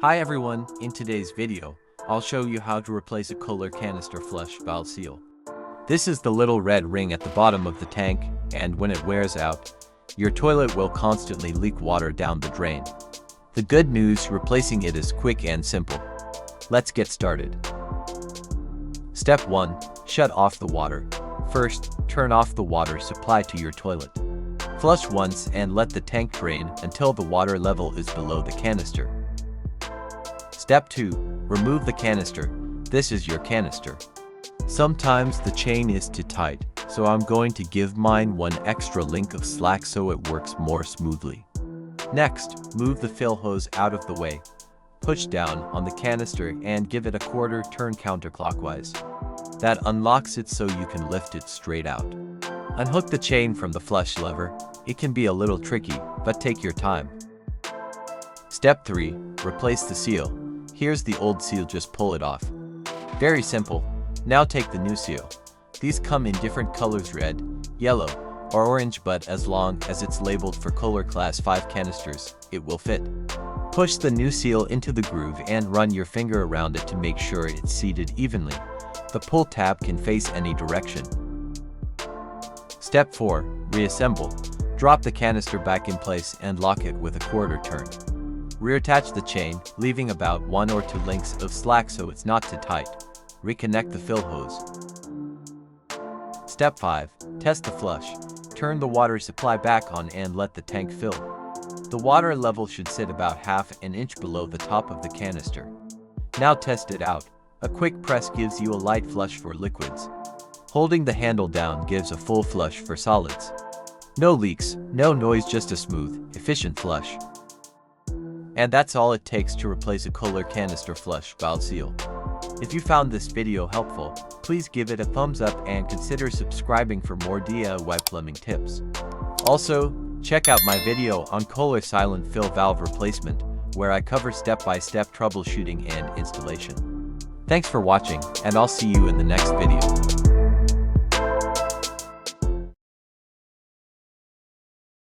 Hi everyone, in today's video, I'll show you how to replace a Kohler canister flush valve seal. This is the little red ring at the bottom of the tank, and when it wears out, your toilet will constantly leak water down the drain. The good news, replacing it is quick and simple. Let's get started. Step 1. Shut off the water. First, turn off the water supply to your toilet. Flush once and let the tank drain until the water level is below the canister. Step 2. Remove the canister. This is your canister. Sometimes the chain is too tight, so I'm going to give mine one extra link of slack so it works more smoothly. Next, move the fill hose out of the way. Push down on the canister and give it a quarter turn counterclockwise. That unlocks it so you can lift it straight out. Unhook the chain from the flush lever. It can be a little tricky, but take your time. Step 3. Replace the seal. Here's the old seal, just pull it off. Very simple. Now take the new seal. These come in different colors, red, yellow, or orange, but as long as it's labeled for Kohler Class 5 canisters, it will fit. Push the new seal into the groove and run your finger around it to make sure it's seated evenly. The pull tab can face any direction. Step 4. Reassemble. Drop the canister back in place and lock it with a quarter turn. Reattach the chain, leaving about 1 or 2 links of slack so it's not too tight. Reconnect the fill hose. Step 5. Test the flush. Turn the water supply back on and let the tank fill. The water level should sit about half an inch below the top of the canister. Now test it out. A quick press gives you a light flush for liquids. Holding the handle down gives a full flush for solids. No leaks, no noise, just a smooth, efficient flush. And that's all it takes to replace a Kohler canister flush valve seal. If you found this video helpful, please give it a thumbs up and consider subscribing for more DIY plumbing tips. Also, check out my video on Kohler silent fill valve replacement, where I cover step-by-step troubleshooting and installation. Thanks for watching, and I'll see you in the next video.